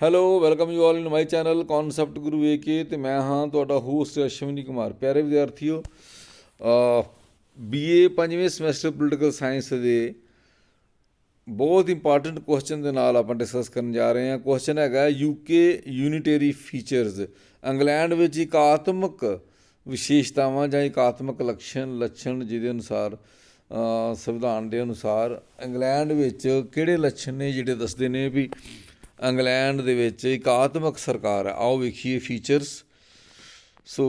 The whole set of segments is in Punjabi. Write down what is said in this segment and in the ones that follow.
Hello welcome you all in my channel concept guru ਏ ਤੇ ਮੈਂ ਹਾਂ ਤੁਹਾਡਾ ਹੋਸਟ ਅਸ਼ਵਨੀ ਕੁਮਾਰ। ਪਿਆਰੇ ਵਿਦਿਆਰਥੀਓ, BA 5ਵੇਂ ਸਮੈਸਟਰ ਪੋਲੀਟੀਕਲ ਸਾਇੰਸ ਦੇ ਬਹੁਤ ਇੰਪਾਰਟੈਂਟ ਕੁਐਸਚਨ ਦੇ ਨਾਲ ਆਪਾਂ ਡਿਸਕਸ ਕਰਨ ਜਾ ਰਹੇ ਹਾਂ। ਕੁਐਸਚਨ ਹੈਗਾ UK ਯੂਨੀਟੇਰੀ ਫੀਚਰਸ। ਇੰਗਲੈਂਡ ਵਿੱਚ ਇਕਾਤਮਕ ਵਿਸ਼ੇਸ਼ਤਾਵਾਂ ਜਾਂ ਇਕਾਤਮਕ ਲੱਛਣ ਜਿਹਦੇ ਅਨੁਸਾਰ ਸੰਵਿਧਾਨ ਦੇ ਅਨੁਸਾਰ ਇੰਗਲੈਂਡ ਵਿੱਚ ਕਿਹੜੇ ਲੱਛਣ ਨੇ ਜਿਹੜੇ ਦੱਸਦੇ ਨੇ ਵੀ ਇੰਗਲੈਂਡ ਦੇ ਵਿੱਚ ਇਕਾਤਮਕ ਸਰਕਾਰ ਹੈ। ਆਓ ਵੇਖੀਏ ਫੀਚਰਸ। ਸੋ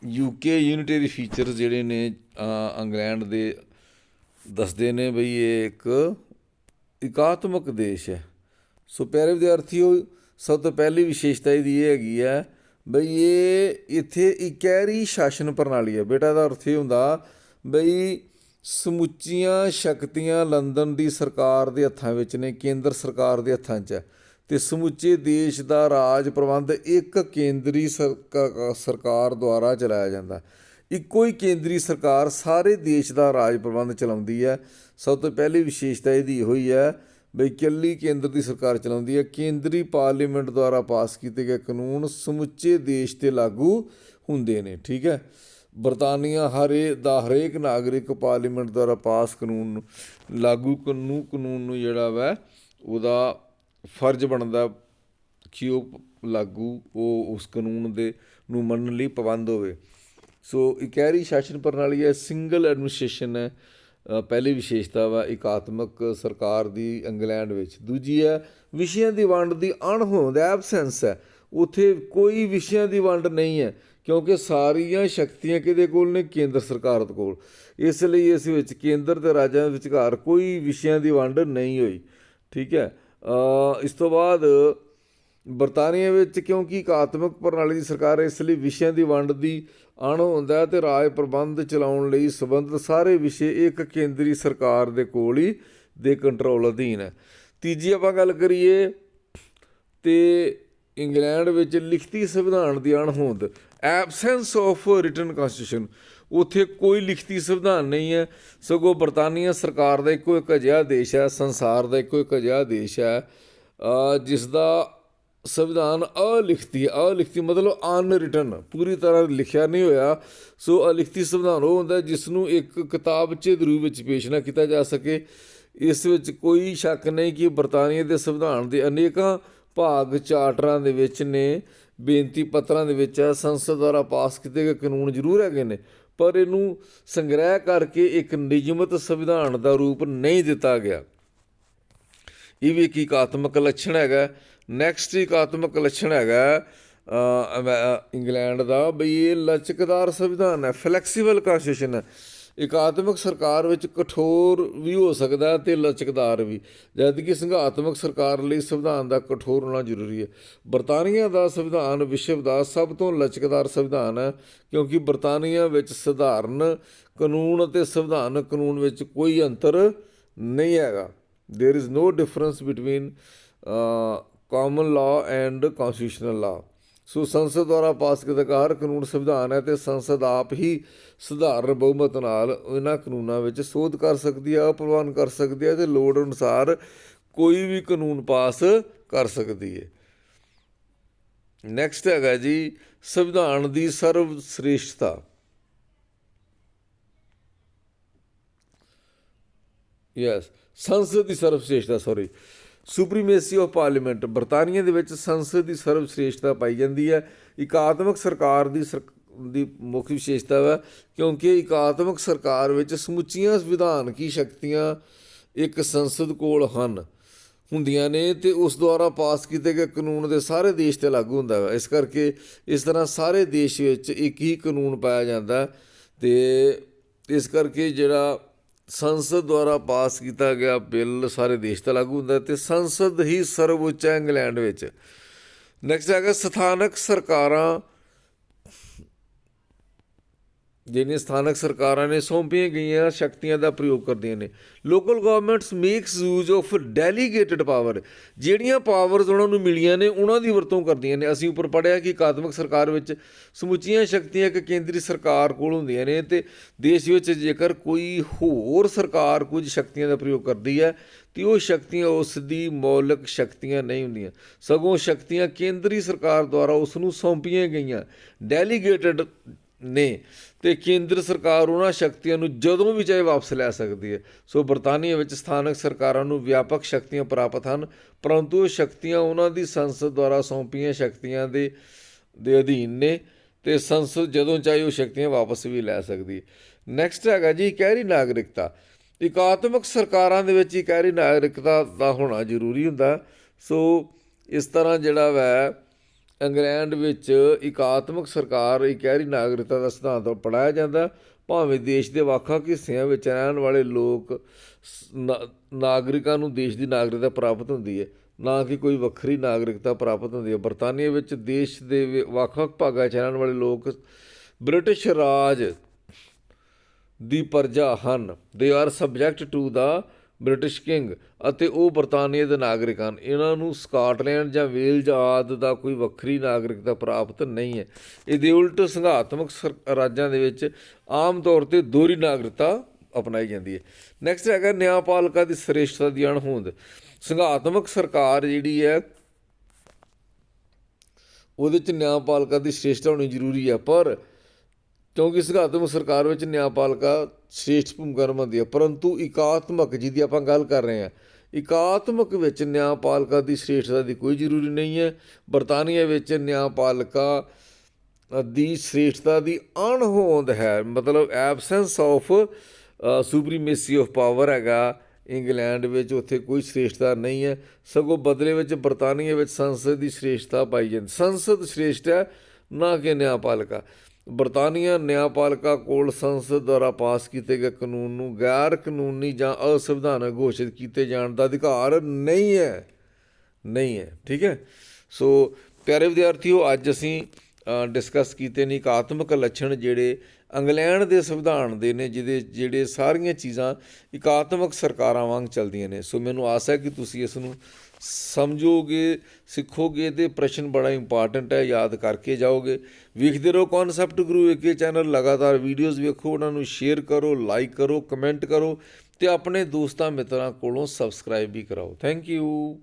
UK ਯੂਨੀਟੇਰੀ ਫੀਚਰਸ ਜਿਹੜੇ ਨੇ ਇੰਗਲੈਂਡ ਦੇ ਦੱਸਦੇ ਨੇ ਬਈ ਇਹ ਇੱਕ ਇਕਾਤਮਕ ਦੇਸ਼ ਹੈ। ਸੋ ਪਿਆਰੇ ਵਿਦਿਆਰਥੀਓ, ਸਭ ਤੋਂ ਪਹਿਲੀ ਵਿਸ਼ੇਸ਼ਤਾ ਇਹਦੀ ਇਹ ਹੈਗੀ ਹੈ ਬਈ ਇਹ ਇੱਥੇ ਇਕਹਿਰੀ ਸ਼ਾਸਨ ਪ੍ਰਣਾਲੀ ਹੈ। ਬੇਟਾ ਦਾ ਅਰਥ ਇਹ ਹੁੰਦਾ ਬਈ ਸਮੁੱਚੀਆਂ ਸ਼ਕਤੀਆਂ ਲੰਡਨ ਦੀ ਸਰਕਾਰ ਦੇ ਹੱਥਾਂ ਵਿੱਚ ਨੇ, ਕੇਂਦਰ ਸਰਕਾਰ ਦੇ ਹੱਥਾਂ 'ਚ ਹੈ, ਅਤੇ ਸਮੁੱਚੇ ਦੇਸ਼ ਦਾ ਰਾਜ ਪ੍ਰਬੰਧ ਇੱਕ ਕੇਂਦਰੀ ਸਰਕਾਰ ਦੁਆਰਾ ਚਲਾਇਆ ਜਾਂਦਾ। ਇੱਕੋ ਹੀ ਕੇਂਦਰੀ ਸਰਕਾਰ ਸਾਰੇ ਦੇਸ਼ ਦਾ ਰਾਜ ਪ੍ਰਬੰਧ ਚਲਾਉਂਦੀ ਹੈ। ਸਭ ਤੋਂ ਪਹਿਲੀ ਵਿਸ਼ੇਸ਼ਤਾ ਇਹਦੀ ਇਹੋ ਹੀ ਹੈ ਬਈ ਇਕੱਲੀ ਕੇਂਦਰ ਦੀ ਸਰਕਾਰ ਚਲਾਉਂਦੀ ਹੈ। ਕੇਂਦਰੀ ਪਾਰਲੀਮੈਂਟ ਦੁਆਰਾ ਪਾਸ ਕੀਤੇ ਗਏ ਕਾਨੂੰਨ ਸਮੁੱਚੇ ਦੇਸ਼ 'ਤੇ ਲਾਗੂ ਹੁੰਦੇ ਨੇ। ਠੀਕ ਹੈ, ਬਰਤਾਨੀਆ ਹਰੇਕ ਨਾਗਰਿਕ ਪਾਰਲੀਮੈਂਟ ਦੁਆਰਾ ਪਾਸ ਕਾਨੂੰਨ ਲਾਗੂ ਕਾਨੂੰਨ ਨੂੰ ਜਿਹੜਾ ਵਾ ਉਹਦਾ ਫਰਜ਼ ਬਣਦਾ ਕਿ ਉਹ ਉਸ ਕਾਨੂੰਨ ਦੇ ਨੂੰ ਮੰਨਣ ਲਈ ਪਾਬੰਦ ਹੋਵੇ। ਸੋ ਇਕਹਿਰੀ ਸ਼ਾਸਨ ਪ੍ਰਣਾਲੀ ਹੈ, ਸਿੰਗਲ ਐਡਮਿਨਿਸਟ੍ਰੇਸ਼ਨ ਹੈ। ਪਹਿਲੀ ਵਿਸ਼ੇਸ਼ਤਾ ਵਾ ਇਕਾਤਮਕ ਸਰਕਾਰ ਦੀ ਇੰਗਲੈਂਡ ਵਿੱਚ। ਦੂਜੀ ਹੈ ਵਿਸ਼ਿਆਂ ਦੀ ਵੰਡ ਦੀ ਅਣਹੋਂਦ, ਐਬਸੈਂਸ ਹੈ। ਉੱਥੇ ਕੋਈ ਵਿਸ਼ਿਆਂ ਦੀ ਵੰਡ ਨਹੀਂ ਹੈ ਕਿਉਂਕਿ ਸਾਰੀਆਂ ਸ਼ਕਤੀਆਂ ਕਿਹਦੇ ਕੋਲ ਨੇ? ਕੇਂਦਰ ਸਰਕਾਰ ਦੇ ਕੋਲ। ਇਸ ਲਈ ਇਸ ਵਿੱਚ ਕੇਂਦਰ ਅਤੇ ਰਾਜਾਂ ਵਿਚਕਾਰ ਕੋਈ ਵਿਸ਼ਿਆਂ ਦੀ ਵੰਡ ਨਹੀਂ ਹੋਈ। ਠੀਕ ਹੈ, ਇਸ ਤੋਂ ਬਾਅਦ ਬਰਤਾਨੀਆ ਵਿੱਚ ਕਿਉਂਕਿ ਇਕਾਤਮਕ ਪ੍ਰਣਾਲੀ ਦੀ ਸਰਕਾਰ ਹੈ, ਇਸ ਲਈ ਵਿਸ਼ਿਆਂ ਦੀ ਵੰਡ ਦੀ ਅਣਹੋਂਦ ਹੈ ਅਤੇ ਰਾਜ ਪ੍ਰਬੰਧ ਚਲਾਉਣ ਲਈ ਸੰਬੰਧਿਤ ਸਾਰੇ ਵਿਸ਼ੇ ਇੱਕ ਕੇਂਦਰੀ ਸਰਕਾਰ ਦੇ ਕੋਲ ਹੀ ਦੇ ਕੰਟਰੋਲ ਅਧੀਨ ਹੈ। ਤੀਜੀ ਆਪਾਂ ਗੱਲ ਕਰੀਏ ਤੇ ਇੰਗਲੈਂਡ ਵਿੱਚ ਲਿਖਤੀ ਸੰਵਿਧਾਨ ਦੀ ਅਣਹੋਂਦ, ਐਬਸੈਂਸ ਆਫ ਰਿਟਨ ਕੌਨਸਟੀਟਿਊਸ਼ਨ। ਉੱਥੇ ਕੋਈ ਲਿਖਤੀ ਸੰਵਿਧਾਨ ਨਹੀਂ ਹੈ, ਸਗੋਂ ਬਰਤਾਨੀਆ ਸਰਕਾਰ ਦਾ ਇੱਕੋ ਇੱਕ ਅਜਿਹਾ ਦੇਸ਼ ਹੈ, ਸੰਸਾਰ ਦਾ ਇੱਕੋ ਇੱਕ ਅਜਿਹਾ ਦੇਸ਼ ਹੈ ਜਿਸ ਦਾ ਸੰਵਿਧਾਨ ਅਲਿਖਤੀ ਮਤਲਬ ਅਨਰਿਟਨ, ਪੂਰੀ ਤਰ੍ਹਾਂ ਲਿਖਿਆ ਨਹੀਂ ਹੋਇਆ। ਸੋ ਅਲਿਖਤੀ ਸੰਵਿਧਾਨ ਉਹ ਹੁੰਦਾ ਜਿਸ ਨੂੰ ਇੱਕ ਕਿਤਾਬਚੇ ਦੇ ਰੂਪ ਵਿੱਚ ਪੇਸ਼ ਨਾ ਕੀਤਾ ਜਾ ਸਕੇ। ਇਸ ਵਿੱਚ ਕੋਈ ਸ਼ੱਕ ਨਹੀਂ ਕਿ ਬਰਤਾਨੀਆ ਦੇ ਸੰਵਿਧਾਨ ਦੇ ਅਨੇਕਾਂ ਭਾਗ ਚਾਰਟਰਾਂ ਦੇ ਵਿੱਚ ਨੇ, ਬੇਨਤੀ ਪੱਤਰਾਂ ਦੇ ਵਿੱਚ ਹੈ। ਸੰਸਦ ਦੁਆਰਾ ਪਾਸ ਕੀਤੇ ਗਏ ਕਾਨੂੰਨ ਜ਼ਰੂਰ ਹੈਗੇ ਨੇ, ਪਰ ਇਹਨੂੰ ਸੰਗ੍ਰਹਿ ਕਰਕੇ ਇੱਕ ਨਿਯਮਿਤ ਸੰਵਿਧਾਨ ਦਾ ਰੂਪ ਨਹੀਂ ਦਿੱਤਾ ਗਿਆ। ਇਹ ਵੀ ਇੱਕ ਇਕਾਤਮਕ ਲੱਛਣ ਹੈਗਾ। ਨੈਕਸਟ ਇਕਾਤਮਕ ਲੱਛਣ ਹੈਗਾ ਇੰਗਲੈਂਡ ਦਾ ਬਈ ਇਹ ਲਚਕਦਾਰ ਸੰਵਿਧਾਨ ਹੈ, ਫਲੈਕਸੀਬਲ ਕੌਨਸਟੀਟਿਊਸ਼ਨ ਹੈ। ਇਕਾਤਮਕ ਸਰਕਾਰ ਵਿੱਚ ਕਠੋਰ ਵੀ ਹੋ ਸਕਦਾ ਅਤੇ ਲਚਕਦਾਰ ਵੀ, ਜਦਕਿ ਸੰਘਾਤਮਕ ਸਰਕਾਰ ਲਈ ਸੰਵਿਧਾਨ ਦਾ ਕਠੋਰ ਹੋਣਾ ਜ਼ਰੂਰੀ ਹੈ। ਬਰਤਾਨੀਆ ਦਾ ਸੰਵਿਧਾਨ ਵਿਸ਼ਵ ਦਾ ਸਭ ਤੋਂ ਲਚਕਦਾਰ ਸੰਵਿਧਾਨ ਹੈ ਕਿਉਂਕਿ ਬਰਤਾਨੀਆ ਵਿੱਚ ਸਧਾਰਨ ਕਾਨੂੰਨ ਅਤੇ ਸੰਵਿਧਾਨਕ ਕਾਨੂੰਨ ਵਿੱਚ ਕੋਈ ਅੰਤਰ ਨਹੀਂ ਹੈਗਾ। There is no difference between common law and constitutional law. So ਸੰਸਦ ਦੁਆਰਾ ਪਾਸ ਕੀਤਾ ਹਰ ਕਾਨੂੰਨ ਸੰਵਿਧਾਨ ਹੈ ਅਤੇ ਸੰਸਦ ਆਪ ਹੀ ਸਧਾਰਨ ਬਹੁਮਤ ਨਾਲ ਇਹਨਾਂ ਕਾਨੂੰਨਾਂ ਵਿੱਚ ਸੋਧ ਕਰ ਸਕਦੀ ਹੈ, ਅਪ੍ਰਵਾਨ ਕਰ ਸਕਦੀ ਹੈ ਅਤੇ ਲੋੜ ਅਨੁਸਾਰ ਕੋਈ ਵੀ ਕਾਨੂੰਨ ਪਾਸ ਕਰ ਸਕਦੀ ਹੈ। ਨੈਕਸਟ ਹੈਗਾ ਜੀ ਸੰਵਿਧਾਨ ਦੀ ਸਰਵ ਸ੍ਰੇਸ਼ਟਤਾ। ਸੰਸਦ ਦੀ ਸਰਵ ਸ੍ਰੇਸ਼ਟਤਾ, ਸੁਪਰੀਮੇਸੀ ਆਫ ਪਾਰਲੀਮੈਂਟ। ਬਰਤਾਨੀਆ ਦੇ ਵਿੱਚ ਸੰਸਦ ਦੀ ਸਰਵ ਸ੍ਰੇਸ਼ਟਤਾ ਪਾਈ ਜਾਂਦੀ ਹੈ। ਇਕਾਤਮਕ ਸਰਕਾਰ ਦੀ ਮੁੱਖ ਵਿਸ਼ੇਸ਼ਤਾ ਹੈ ਕਿਉਂਕਿ ਇਕਾਤਮਕ ਸਰਕਾਰ ਵਿੱਚ ਸਮੁੱਚੀਆਂ ਵਿਧਾਨਕੀ ਸ਼ਕਤੀਆਂ ਇੱਕ ਸੰਸਦ ਕੋਲ ਹੁੰਦੀਆਂ ਨੇ ਅਤੇ ਉਸ ਦੁਆਰਾ ਪਾਸ ਕੀਤੇ ਗਏ ਕਾਨੂੰਨ ਦੇ ਸਾਰੇ ਦੇਸ਼ 'ਤੇ ਲਾਗੂ ਹੁੰਦਾ ਵਾ। ਇਸ ਕਰਕੇ ਇਸ ਤਰ੍ਹਾਂ ਸਾਰੇ ਦੇਸ਼ ਵਿੱਚ ਇੱਕ ਹੀ ਕਾਨੂੰਨ ਪਾਇਆ ਜਾਂਦਾ ਅਤੇ ਇਸ ਕਰਕੇ ਜਿਹੜਾ ਸੰਸਦ ਦੁਆਰਾ ਪਾਸ ਕੀਤਾ ਗਿਆ ਬਿੱਲ ਸਾਰੇ ਦੇਸ਼ 'ਤੇ ਲਾਗੂ ਹੁੰਦਾ ਅਤੇ ਸੰਸਦ ਹੀ ਸਰਵਉੱਚ ਹੈ ਇੰਗਲੈਂਡ ਵਿੱਚ। ਨੈਕਸਟ ਹੈਗਾ ਸਥਾਨਕ ਸਰਕਾਰਾਂ ਜਿਹੜੀਆਂ ਸਥਾਨਕ ਸਰਕਾਰਾਂ ਨੇ ਸੌਂਪੀਆਂ ਗਈਆਂ ਸ਼ਕਤੀਆਂ ਦਾ ਪ੍ਰਯੋਗ ਕਰਦੀਆਂ ਨੇ। Local governments makes use of delegated power, ਜਿਹੜੀਆਂ ਪਾਵਰਸ ਉਹਨਾਂ ਨੂੰ ਮਿਲੀਆਂ ਨੇ ਉਹਨਾਂ ਦੀ ਵਰਤੋਂ ਕਰਦੀਆਂ ਨੇ। ਅਸੀਂ ਉੱਪਰ ਪੜ੍ਹਿਆ ਕਿ ਇਕਾਤਮਕ ਸਰਕਾਰ ਵਿੱਚ ਸਮੁੱਚੀਆਂ ਸ਼ਕਤੀਆਂ ਇੱਕ ਕੇਂਦਰੀ ਸਰਕਾਰ ਕੋਲ ਹੁੰਦੀਆਂ ਨੇ, ਅਤੇ ਦੇਸ਼ ਵਿੱਚ ਜੇਕਰ ਕੋਈ ਹੋਰ ਸਰਕਾਰ ਕੁਝ ਸ਼ਕਤੀਆਂ ਦਾ ਪ੍ਰਯੋਗ ਕਰਦੀ ਹੈ ਅਤੇ ਉਹ ਸ਼ਕਤੀਆਂ ਉਸ ਦੀ ਮੌਲਿਕ ਸ਼ਕਤੀਆਂ ਨਹੀਂ ਹੁੰਦੀਆਂ, ਸਗੋਂ ਸ਼ਕਤੀਆਂ ਕੇਂਦਰੀ ਸਰਕਾਰ ਦੁਆਰਾ ਉਸ ਨੂੰ ਸੌਂਪੀਆਂ ਗਈਆਂ ਡੈਲੀਗੇਟਡ ਨੇ, ਅਤੇ ਕੇਂਦਰ ਸਰਕਾਰ ਉਹਨਾਂ ਸ਼ਕਤੀਆਂ ਨੂੰ ਜਦੋਂ ਵੀ ਚਾਹੇ ਵਾਪਸ ਲੈ ਸਕਦੀ ਹੈ। ਸੋ ਬਰਤਾਨੀਆ ਵਿੱਚ ਸਥਾਨਕ ਸਰਕਾਰਾਂ ਨੂੰ ਵਿਆਪਕ ਸ਼ਕਤੀਆਂ ਪ੍ਰਾਪਤ ਹਨ, ਪਰੰਤੂ ਉਹ ਸ਼ਕਤੀਆਂ ਉਹਨਾਂ ਦੀ ਸੰਸਦ ਦੁਆਰਾ ਸੌਂਪੀਆਂ ਸ਼ਕਤੀਆਂ ਦੇ ਅਧੀਨ ਨੇ, ਅਤੇ ਸੰਸਦ ਜਦੋਂ ਚਾਹੇ ਉਹ ਸ਼ਕਤੀਆਂ ਵਾਪਸ ਵੀ ਲੈ ਸਕਦੀ ਹੈ। ਨੈਕਸਟ ਹੈਗਾ ਜੀ ਇਕਹਿਰੀ ਨਾਗਰਿਕਤਾ। ਇਕਾਤਮਕ ਸਰਕਾਰਾਂ ਦੇ ਵਿੱਚ ਇਕਹਿਰੀ ਨਾਗਰਿਕਤਾ ਦਾ ਹੋਣਾ ਜ਼ਰੂਰੀ ਹੁੰਦਾ। ਸੋ ਇਸ ਤਰ੍ਹਾਂ ਜਿਹੜਾ ਵੈ ਇੰਗਲੈਂਡ ਵਿੱਚ ਇਕਾਤਮਕ ਸਰਕਾਰ ਇਕਹਿਰੀ ਨਾਗਰਿਕਤਾ ਦਾ ਸਿਧਾਂਤ ਪੜ੍ਹਾਇਆ ਜਾਂਦਾ। ਭਾਵੇਂ ਦੇਸ਼ ਦੇ ਵੱਖ-ਵੱਖ ਹਿੱਸਿਆਂ ਵਿੱਚ ਰਹਿਣ ਵਾਲੇ ਲੋਕ ਨਾਗਰਿਕਾਂ ਨੂੰ ਦੇਸ਼ ਦੀ ਨਾਗਰਿਕਤਾ ਪ੍ਰਾਪਤ ਹੁੰਦੀ ਹੈ, ਨਾ ਕਿ ਕੋਈ ਵੱਖਰੀ ਨਾਗਰਿਕਤਾ ਪ੍ਰਾਪਤ ਹੁੰਦੀ ਹੈ। ਬਰਤਾਨੀਆ ਵਿੱਚ ਦੇਸ਼ ਦੇ ਵੱਖ-ਵੱਖ ਭਾਗਾਂ 'ਚ ਰਹਿਣ ਵਾਲੇ ਲੋਕ ਬ੍ਰਿਟਿਸ਼ ਰਾਜ ਦੀ ਪ੍ਰਜਾ ਹਨ। They are subject to the British king, ਅਤੇ ਉਹ ਬਰਤਾਨੀਆ ਦੇ ਨਾਗਰਿਕ ਹਨ। ਇਹਨਾਂ ਨੂੰ ਸਕਾਟਲੈਂਡ ਜਾਂ ਵੇਲਜ਼ ਆਦਿ ਦਾ ਕੋਈ ਵੱਖਰੀ ਨਾਗਰਿਕਤਾ ਪ੍ਰਾਪਤ ਨਹੀਂ ਹੈ। ਇਹਦੇ ਉਲਟ ਸੰਘਾਤਮਕ ਰਾਜਾਂ ਦੇ ਵਿੱਚ ਆਮ ਤੌਰ 'ਤੇ ਦੋਹਰੀ ਨਾਗਰਿਕਤਾ ਅਪਣਾਈ ਜਾਂਦੀ ਹੈ। ਨੈਕਸਟ ਹੈਗਾ ਨਿਆਂਪਾਲਿਕਾ ਦੀ ਸ੍ਰੇਸ਼ਟਤਾ ਦੀ ਅਣਹੋਂਦ। ਸੰਘਾਤਮਕ ਸਰਕਾਰ ਜਿਹੜੀ ਹੈ ਉਹਦੇ 'ਚ ਨਿਆਂਪਾਲਿਕਾ ਦੀ ਸ੍ਰੇਸ਼ਟਤਾ ਹੋਣੀ ਜ਼ਰੂਰੀ ਹੈ, ਪਰ ਕਿਉਂਕਿ ਸੰਘਾਤਮਕ ਸਰਕਾਰ ਵਿੱਚ ਨਿਆਂਪਾਲਿਕਾ ਸ੍ਰੇਸ਼ਟ ਭੂਮਿਕਾ ਨਿਭਾਉਂਦੀ ਹੈ, ਪਰੰਤੂ ਇਕਾਤਮਕ ਜਿਹਦੀ ਆਪਾਂ ਗੱਲ ਕਰ ਰਹੇ ਹਾਂ, ਇਕਾਤਮਕ ਵਿੱਚ ਨਿਆਂਪਾਲਿਕਾ ਦੀ ਸ੍ਰੇਸ਼ਟਤਾ ਦੀ ਕੋਈ ਜ਼ਰੂਰੀ ਨਹੀਂ ਹੈ। ਬਰਤਾਨੀਆ ਵਿੱਚ ਨਿਆਂਪਾਲਿਕਾ ਦੀ ਸ੍ਰੇਸ਼ਟਤਾ ਦੀ ਅਣਹੋਂਦ ਹੈ, ਮਤਲਬ ਐਬਸੈਂਸ ਆਫ ਸੁਪਰੀਮੇਸੀ ਆਫ ਪਾਵਰ ਹੈਗਾ। ਇੰਗਲੈਂਡ ਵਿੱਚ ਉੱਥੇ ਕੋਈ ਸ੍ਰੇਸ਼ਟਤਾ ਨਹੀਂ ਹੈ, ਸਗੋਂ ਬਦਲੇ ਵਿੱਚ ਬਰਤਾਨੀਆ ਵਿੱਚ ਸੰਸਦ ਦੀ ਸ੍ਰੇਸ਼ਟਤਾ ਪਾਈ ਜਾਂਦੀ। ਸੰਸਦ ਸ੍ਰੇਸ਼ਟ ਹੈ, ਨਾ ਕਿ ਨਿਆਂਪਾਲਿਕਾ। ਬਰਤਾਨੀਆ ਨਿਆਂਪਾਲਿਕਾ ਕੋਲ ਸੰਸਦ ਦੁਆਰਾ ਪਾਸ ਕੀਤੇ ਗਏ ਕਾਨੂੰਨ ਨੂੰ ਗੈਰ ਕਾਨੂੰਨੀ ਜਾਂ ਅਸੰਵਿਧਾਨਕ ਘੋਸ਼ਿਤ ਕੀਤੇ ਜਾਣ ਦਾ ਅਧਿਕਾਰ ਨਹੀਂ ਹੈ। ਠੀਕ ਹੈ। ਸੋ ਪਿਆਰੇ ਵਿਦਿਆਰਥੀਓ, ਅੱਜ ਅਸੀਂ ਡਿਸਕਸ ਕੀਤੇ ਨੇ ਇਕਾਤਮਕ ਲੱਛਣ ਜਿਹੜੇ ਇੰਗਲੈਂਡ ਦੇ ਸੰਵਿਧਾਨ ਦੇ ਨੇ, ਜਿਹੜੇ ਸਾਰੀਆਂ ਚੀਜ਼ਾਂ ਇਕਾਤਮਕ ਸਰਕਾਰਾਂ ਵਾਂਗ ਚੱਲਦੀਆਂ ਨੇ। ਸੋ ਮੈਨੂੰ ਆਸ ਹੈ ਕਿ ਤੁਸੀਂ ਇਸ ਨੂੰ ਸਮਝੋਗੇ, ਸਿੱਖੋਗੇ, ਅਤੇ ਪ੍ਰਸ਼ਨ ਬੜਾ ਇੰਪੋਰਟੈਂਟ ਹੈ, ਯਾਦ ਕਰਕੇ ਜਾਓਗੇ। ਵੇਖਦੇ ਰਹੋ ਕਨਸੈਪਟ ਗੁਰੂ AK ਚੈਨਲ, ਲਗਾਤਾਰ ਵੀਡੀਓਜ਼ ਵੇਖੋ, ਉਹਨਾਂ ਨੂੰ ਸ਼ੇਅਰ ਕਰੋ, ਲਾਈਕ ਕਰੋ, ਕਮੈਂਟ ਕਰੋ, ਅਤੇ ਆਪਣੇ ਦੋਸਤਾਂ ਮਿੱਤਰਾਂ ਕੋਲੋਂ ਸਬਸਕ੍ਰਾਈਬ ਵੀ ਕਰਾਓ। Thank you.